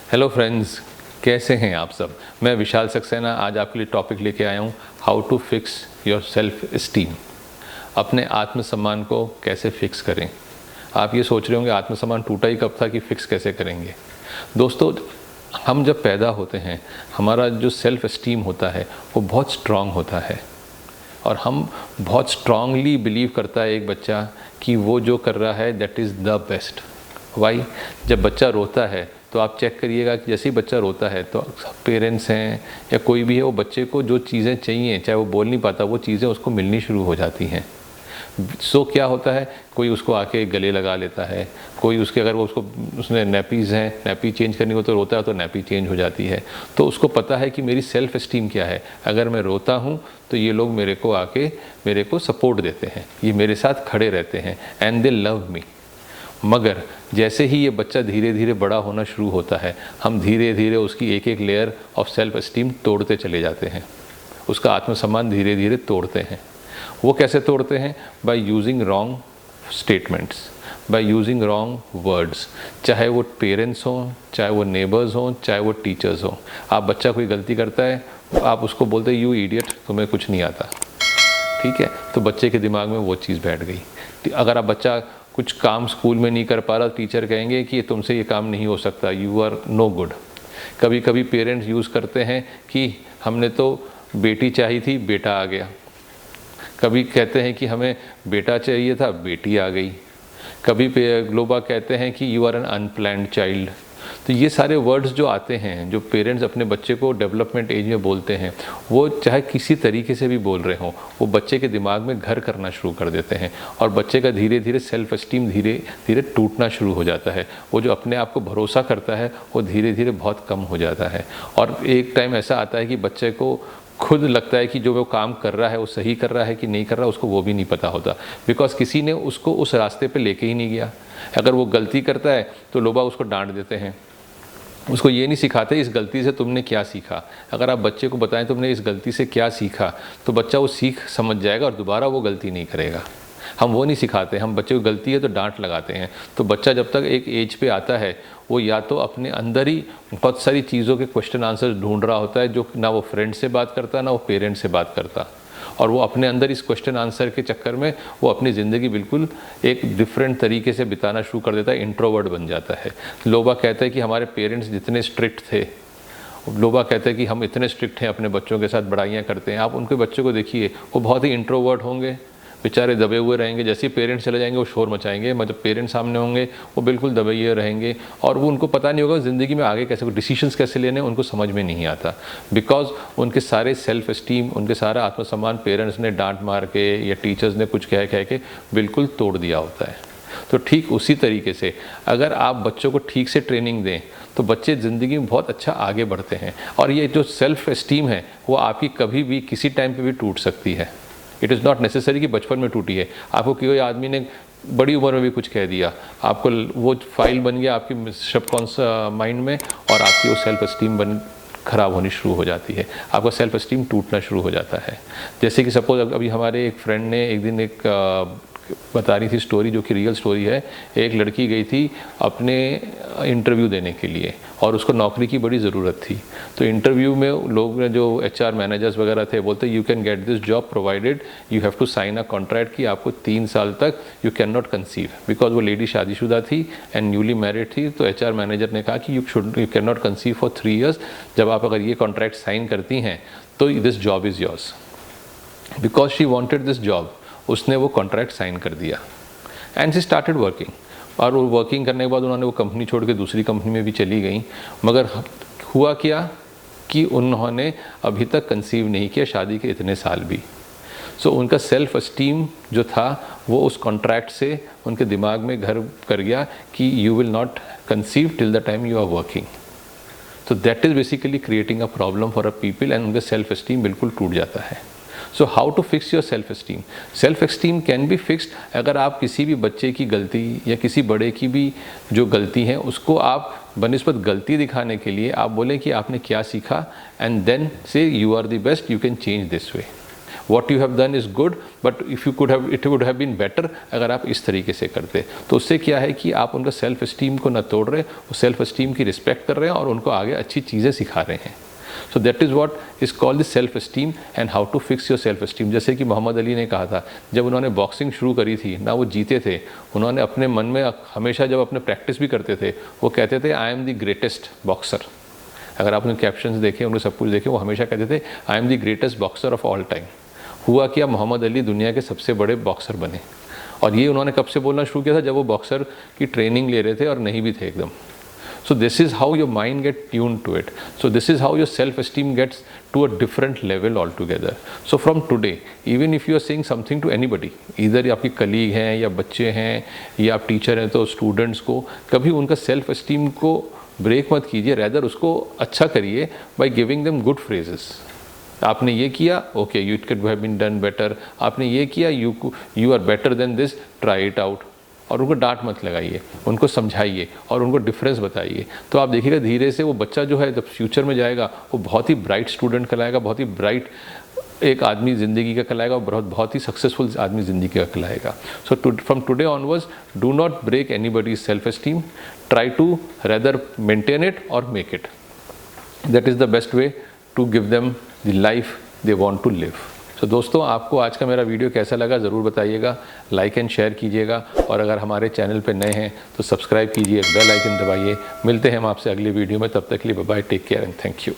Hello friends, कैसे हैं आप सब। मैं विशाल सक्सेना आज आपके लिए टॉपिक लेके आया हूँ, how to fix your self esteem. अपने आत्मसम्मान को कैसे फिक्स करें। आप ये सोच रहे होंगे आत्मसम्मान टूटा ही कब था कि फिक्स कैसे करेंगे। दोस्तों, हम जब पैदा होते हैं हमारा जो सेल्फ इस्टीम होता है वो बहुत स्ट्रांग होता है और हम बहुत स्ट्रांगली बिलीव करता है एक बच्चा कि वो जो कर रहा है that is the best. Why? जब बच्चा रोता है तो आप चेक करिएगा कि जैसे ही बच्चा रोता है तो पेरेंट्स हैं या कोई भी है, वो बच्चे को जो चीज़ें चाहिए, चाहे वो बोल नहीं पाता, वो चीज़ें उसको मिलनी शुरू हो जाती हैं। सो क्या होता है, कोई उसको आके गले लगा लेता है, कोई उसके अगर वो उसने नैपीज़ हैं, नैपी चेंज करनी हो तो रोता है तो नैपी चेंज हो जाती है। तो उसको पता है कि मेरी सेल्फ इस्टीम क्या है, अगर मैं रोता हूँ तो ये लोग मेरे को सपोर्ट देते हैं, ये मेरे साथ खड़े रहते हैं एंड दे लव मी। मगर जैसे ही ये बच्चा धीरे धीरे बड़ा होना शुरू होता है, हम धीरे धीरे उसकी एक एक लेयर ऑफ सेल्फ इस्टीम तोड़ते चले जाते हैं, उसका आत्मसम्मान धीरे धीरे तोड़ते हैं। वो कैसे तोड़ते हैं? By using wrong statements, by using wrong words. चाहे वो पेरेंट्स हों, चाहे वो नेबर्स हों, चाहे वो टीचर्स हों। आप बच्चा कोई गलती करता है, आप उसको बोलते हैं यू इडियट, तुम्हें कुछ नहीं आता। ठीक है, तो बच्चे के दिमाग में वो चीज़ बैठ गई। अगर आप बच्चा कुछ काम स्कूल में नहीं कर पा रहा, टीचर कहेंगे कि तुमसे ये काम नहीं हो सकता, यू आर नो गुड। कभी कभी पेरेंट्स यूज़ करते हैं कि हमने तो बेटी चाहिए थी, बेटा आ गया। कभी कहते हैं कि हमें बेटा चाहिए था, बेटी आ गई। कभी लोग कहते हैं कि you are an unplanned child. तो ये सारे वर्ड्स जो आते हैं, जो पेरेंट्स अपने बच्चे को डेवलपमेंट एज में बोलते हैं, वो चाहे किसी तरीके से भी बोल रहे हों, वो बच्चे के दिमाग में घर करना शुरू कर देते हैं और बच्चे का धीरे धीरे सेल्फ एस्टीम धीरे धीरे टूटना शुरू हो जाता है। वो जो अपने आप को भरोसा करता है वो धीरे धीरे बहुत कम हो जाता है और एक टाइम ऐसा आता है कि बच्चे को खुद लगता है कि जो वो काम कर रहा है वो सही कर रहा है कि नहीं कर रहा, उसको वो भी नहीं पता होता, बिकॉज किसी ने उसको उस रास्ते पे लेके ही नहीं गया। अगर वो गलती करता है तो लोग उसको डांट देते हैं, उसको ये नहीं सिखाते इस गलती से तुमने क्या सीखा। अगर आप बच्चे को बताएं तुमने इस गलती से क्या सीखा, तो बच्चा वो सीख समझ जाएगा और दोबारा वो गलती नहीं करेगा। हम वो नहीं सिखाते, हम बच्चे को गलती है तो डांट लगाते हैं। तो बच्चा जब तक एक एज पे आता है वो या तो अपने अंदर ही बहुत सारी चीज़ों के क्वेश्चन आंसर ढूंढ रहा होता है, जो ना वो फ्रेंड से बात करता ना वो पेरेंट से बात करता, और वो अपने अंदर इस क्वेश्चन आंसर के चक्कर में वो अपनी ज़िंदगी बिल्कुल एक डिफरेंट तरीके से बिताना शुरू कर देता है, इंट्रोवर्ट बन जाता है। लोग कहते हैं कि हमारे पेरेंट्स जितने स्ट्रिक्ट थे, लोग कहते हैं कि हम इतने स्ट्रिक्ट हैं, अपने बच्चों के साथ बड़ाइयाँ करते हैं। आप उनके बच्चों को देखिए, वो बहुत ही इंट्रोवर्ट होंगे, बेचारे दबे हुए रहेंगे। जैसे ही पेरेंट्स चले जाएंगे वो शोर मचाएंगे, मतलब पेरेंट्स सामने होंगे वो बिल्कुल दबे हुए रहेंगे और वो उनको पता नहीं होगा ज़िंदगी में आगे कैसे डिसीजंस कैसे लेने, उनको समझ में नहीं आता, बिकॉज उनके सारे सेल्फ इस्टीम, उनके सारा आत्मसम्मान पेरेंट्स ने डांट मार के या टीचर्स ने कुछ कह के बिल्कुल तोड़ दिया होता है। तो ठीक उसी तरीके से अगर आप बच्चों को ठीक से ट्रेनिंग दें तो बच्चे ज़िंदगी में बहुत अच्छा आगे बढ़ते हैं। और ये जो सेल्फ इस्टीम है वो आपकी कभी भी किसी टाइम पे भी टूट सकती है। इट इज़ नॉट नेसेसरी कि बचपन में टूटी है। आपको कोई आदमी ने बड़ी उम्र में भी कुछ कह दिया, आपको वो फाइल बन गया आपकी सबकॉन्शियस माइंड में और आपकी वो सेल्फ इस्टीम ख़राब होनी शुरू हो जाती है, आपका सेल्फ इस्टीम टूटना शुरू हो जाता है। जैसे कि सपोज अभी हमारे एक फ्रेंड ने एक दिन बता रही थी स्टोरी, जो कि रियल स्टोरी है। एक लड़की गई थी अपने इंटरव्यू देने के लिए और उसको नौकरी की बड़ी ज़रूरत थी। तो इंटरव्यू में लोग जो HR मैनेजर्स वगैरह थे बोलते you can get this job provided you have to sign a contract कि आपको 3 साल तक you can not conceive, because वो लेडी शादीशुदा थी एंड न्यूली मैरिड थी। तो HR मैनेजर ने कहा कि you can not conceive for 3 years। जब आप अगर ये कॉन्ट्रैक्ट साइन करती हैं तो this job is yours. Because she wanted this job, उसने वो कॉन्ट्रैक्ट साइन कर दिया एंड शी स्टार्टेड वर्किंग। और वो वर्किंग करने के बाद उन्होंने वो कंपनी छोड़ के दूसरी कंपनी में भी चली गई। मगर हुआ क्या कि उन्होंने अभी तक कंसीव नहीं किया, शादी के इतने साल भी। सो उनका सेल्फ एस्टीम जो था वो उस कॉन्ट्रैक्ट से उनके दिमाग में घर कर गया कि you will not conceive till the time you are working. तो that is basically creating a problem for a people and उनका सेल्फ एस्टीम बिल्कुल टूट जाता है। So how to fix your self esteem? Self esteem can be fixed अगर आप किसी भी बच्चे की गलती या किसी बड़े की भी जो गलती है उसको आप बनिस्बत गलती दिखाने के लिए आप बोलें कि आपने क्या सीखा and then say you are the best, you can change this way. What you have done is good, but if you could have, it would have been better अगर आप इस तरीके से करते। तो उससे क्या है कि आप उनका सेल्फ एस्टीम को न तोड़ रहे, वो सेल्फ एस्टीम की रिस्पेक्ट कर रहे हैं और उनको आगे अच्छी चीज़ें सिखा रहे हैं। So that is what is called the self esteem and how to fix your self esteem. जैसे कि मोहम्मद अली ने कहा था, जब उन्होंने बॉक्सिंग शुरू करी थी ना, वो जीते थे, उन्होंने अपने मन में हमेशा जब अपने प्रैक्टिस भी करते थे वो कहते थे I am the greatest boxer. अगर आपने कैप्शंस देखे, उन्हें सब कुछ देखे, वो हमेशा कहते थे I am the greatest boxer of all time. हुआ क्या, मोहम्मद अली दुनिया के सबसे बड़े बॉक्सर बने। और ये उन्होंने कब से बोलना शुरू किया था, जब वो बॉक्सर की ट्रेनिंग ले रहे थे और नहीं भी थे एकदम। So this is how your mind get tuned to it. So this is how your self-esteem gets to a different level altogether. So from today, even if you are saying something to anybody, either आपकी colleague हैं या बच्चे हैं या आप teacher हैं, तो students को कभी उनका सेल्फ एस्टीम को ब्रेक मत कीजिए, रैदर उसको अच्छा करिए by giving them good phrases. आपने ये किया, okay, you it could have been done better. आपने ये किया, you are better than this, try it out. और उनको डांट मत लगाइए, उनको समझाइए और उनको डिफरेंस बताइए। तो आप देखिएगा धीरे से वो बच्चा जो है जब फ्यूचर में जाएगा वो बहुत ही ब्राइट स्टूडेंट कहलाएगा, बहुत ही ब्राइट एक आदमी ज़िंदगी का कहलाएगा और बहुत ही सक्सेसफुल आदमी ज़िंदगी का कहलाएगा। So from today onwards do not break anybody's self esteem, try to rather maintain it और make it. That is the best way to give them the life they want to live. तो दोस्तों, आपको आज का मेरा video कैसा लगा ज़रूर बताइएगा, लाइक एंड शेयर कीजिएगा और अगर हमारे चैनल पर नए हैं तो सब्सक्राइब कीजिए, बेल आइकन दबाइए। मिलते हैं हम आपसे अगली वीडियो में, तब तक के लिए bye bye, take care and thank you.